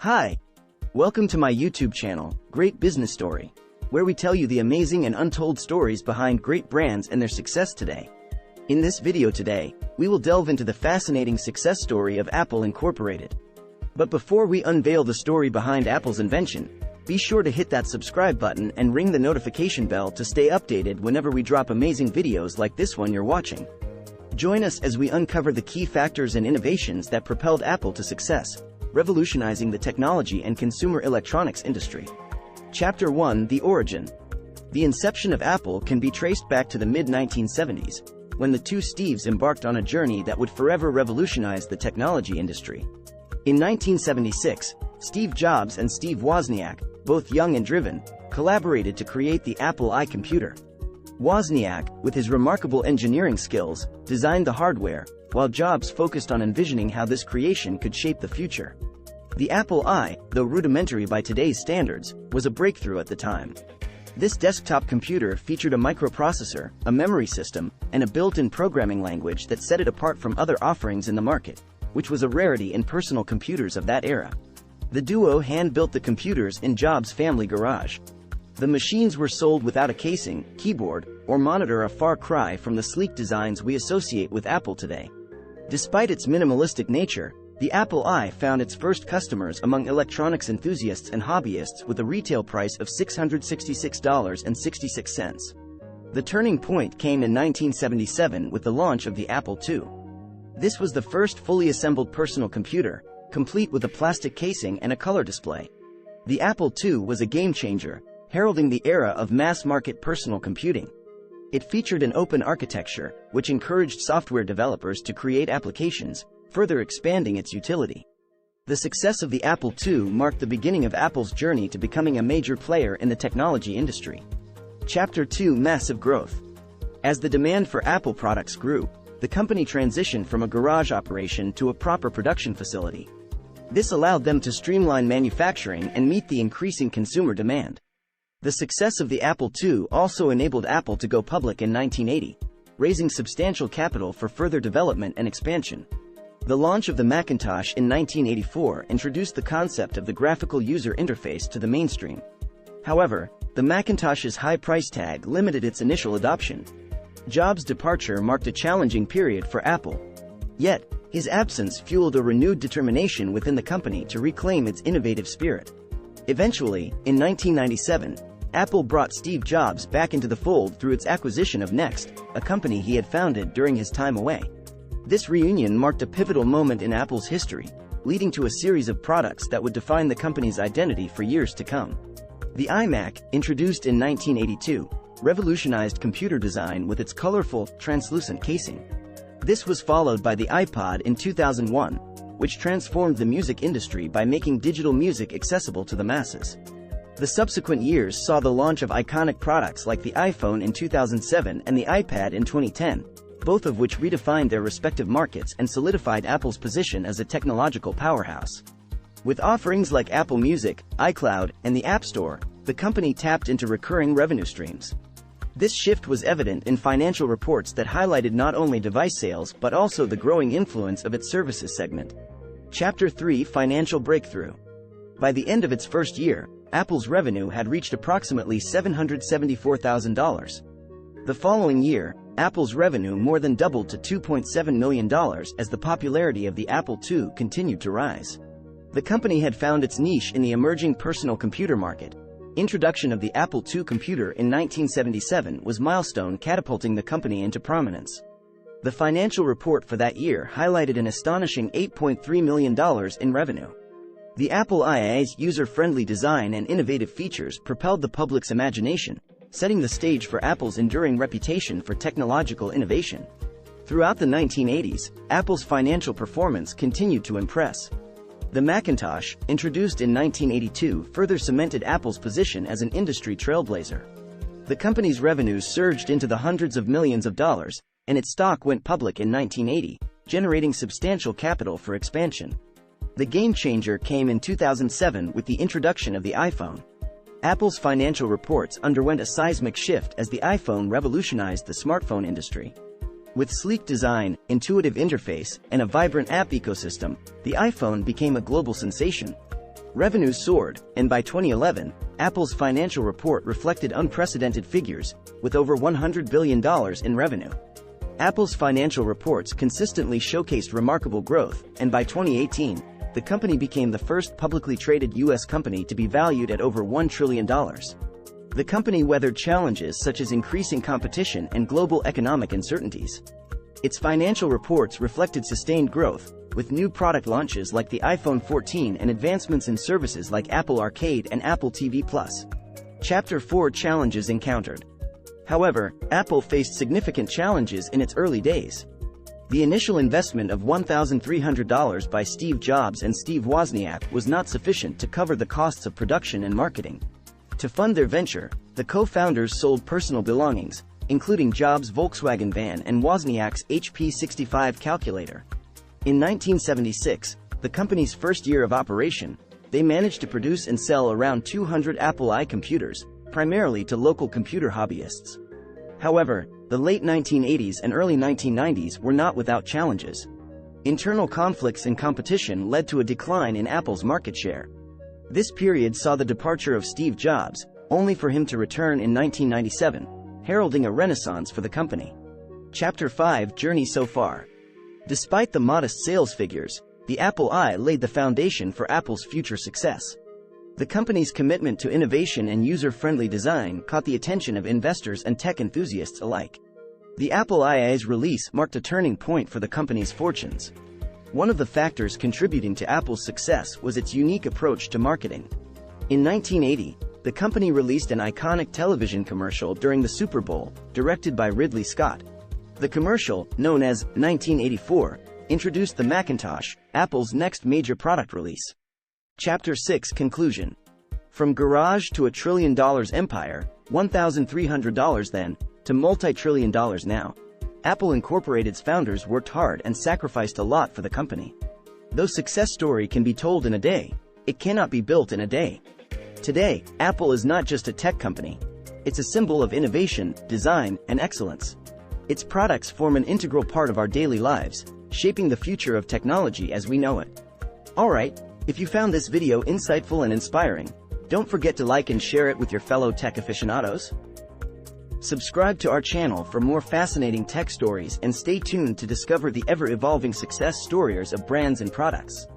Hi! Welcome to my YouTube channel, Great Business Story, where we tell you the amazing and untold stories behind great brands and their success today. In this video today, we will delve into the fascinating success story of Apple Incorporated. But before we unveil the story behind Apple's invention, be sure to hit that subscribe button and ring the notification bell to stay updated whenever we drop amazing videos like this one you're watching. Join us as we uncover the key factors and innovations that propelled Apple to success, revolutionizing the technology and consumer electronics industry. Chapter 1: The Origin. The inception of Apple can be traced back to the mid-1970s, when the two Steves embarked on a journey that would forever revolutionize the technology industry. In 1976, Steve Jobs and Steve Wozniak, both young and driven, collaborated to create the Apple I computer. Wozniak, with his remarkable engineering skills, designed the hardware, while Jobs focused on envisioning how this creation could shape the future. The Apple I, though rudimentary by today's standards, was a breakthrough at the time. This desktop computer featured a microprocessor, a memory system, and a built-in programming language that set it apart from other offerings in the market, which was a rarity in personal computers of that era. The duo hand-built the computers in Jobs' family garage. The machines were sold without a casing, keyboard, or monitor, a far cry from the sleek designs we associate with Apple today. Despite its minimalistic nature, the Apple I found its first customers among electronics enthusiasts and hobbyists with a retail price of $666.66. The turning point came in 1977 with the launch of the Apple II. This was the first fully assembled personal computer, complete with a plastic casing and a color display. The Apple II was a game-changer, heralding the era of mass-market personal computing. It featured an open architecture, which encouraged software developers to create applications, further expanding its utility. The success of the Apple II marked the beginning of Apple's journey to becoming a major player in the technology industry. Chapter 2: Massive Growth. As the demand for Apple products grew, the company transitioned from a garage operation to a proper production facility. This allowed them to streamline manufacturing and meet the increasing consumer demand. The success of the Apple II also enabled Apple to go public in 1980, raising substantial capital for further development and expansion. The launch of the Macintosh in 1984 introduced the concept of the graphical user interface to the mainstream. However, the Macintosh's high price tag limited its initial adoption. Jobs' departure marked a challenging period for Apple. Yet, his absence fueled a renewed determination within the company to reclaim its innovative spirit. Eventually, in 1997, Apple brought Steve Jobs back into the fold through its acquisition of Next, a company he had founded during his time away. This reunion marked a pivotal moment in Apple's history, leading to a series of products that would define the company's identity for years to come. The iMac, introduced in 1982, revolutionized computer design with its colorful, translucent casing. This was followed by the iPod in 2001, which transformed the music industry by making digital music accessible to the masses. The subsequent years saw the launch of iconic products like the iPhone in 2007 and the iPad in 2010, both of which redefined their respective markets and solidified Apple's position as a technological powerhouse. With offerings like Apple Music, iCloud, and the App Store, the company tapped into recurring revenue streams. This shift was evident in financial reports that highlighted not only device sales but also the growing influence of its services segment. Chapter 3: Financial Breakthrough. By the end of its first year, Apple's revenue had reached approximately $774,000. The following year, Apple's revenue more than doubled to $2.7 million as the popularity of the Apple II continued to rise. The company had found its niche in the emerging personal computer market. Introduction of the Apple II computer in 1977 was a milestone catapulting the company into prominence. The financial report for that year highlighted an astonishing $8.3 million in revenue. The Apple II's user-friendly design and innovative features propelled the public's imagination, setting the stage for Apple's enduring reputation for technological innovation. Throughout the 1980s, Apple's financial performance continued to impress. The Macintosh, introduced in 1982, further cemented Apple's position as an industry trailblazer. The company's revenues surged into the hundreds of millions of dollars, and its stock went public in 1980, generating substantial capital for expansion. The game-changer came in 2007 with the introduction of the iPhone. Apple's financial reports underwent a seismic shift as the iPhone revolutionized the smartphone industry. With sleek design, intuitive interface, and a vibrant app ecosystem, the iPhone became a global sensation. Revenue soared, and by 2011, Apple's financial report reflected unprecedented figures, with over $100 billion in revenue. Apple's financial reports consistently showcased remarkable growth, and by 2018, the company became the first publicly traded U.S. company to be valued at over $1 trillion. The company weathered challenges such as increasing competition and global economic uncertainties. Its financial reports reflected sustained growth, with new product launches like the iPhone 14 and advancements in services like Apple Arcade and Apple TV+. Chapter 4: Challenges encountered. However, Apple faced significant challenges in its early days. The initial investment of $1,300 by Steve Jobs and Steve Wozniak was not sufficient to cover the costs of production and marketing. To fund their venture, the co-founders sold personal belongings, including Jobs' Volkswagen van and Wozniak's HP 65 calculator. In 1976, the company's first year of operation, they managed to produce and sell around 200 Apple I computers, primarily to local computer hobbyists. However, the late 1980s and early 1990s were not without challenges. Internal conflicts and competition led to a decline in Apple's market share. This period saw the departure of Steve Jobs, only for him to return in 1997, heralding a renaissance for the company. Chapter 5: Journey so far. Despite the modest sales figures, the Apple I laid the foundation for Apple's future success. The company's commitment to innovation and user-friendly design caught the attention of investors and tech enthusiasts alike. The Apple II's release marked a turning point for the company's fortunes. One of the factors contributing to Apple's success was its unique approach to marketing. In 1980, the company released an iconic television commercial during the Super Bowl, directed by Ridley Scott. The commercial, known as 1984, introduced the Macintosh, Apple's next major product release. Chapter 6: Conclusion. From garage to $1 trillion empire, $1,300 then, to multi-trillion dollars now, Apple Incorporated's founders worked hard and sacrificed a lot for the company. Though success story can be told in a day, it cannot be built in a day. Today, Apple is not just a tech company. It's a symbol of innovation, design, and excellence. Its products form an integral part of our daily lives, shaping the future of technology as we know it. Alright, if you found this video insightful and inspiring, don't forget to like and share it with your fellow tech aficionados. Subscribe to our channel for more fascinating tech stories and stay tuned to discover the ever-evolving success stories of brands and products.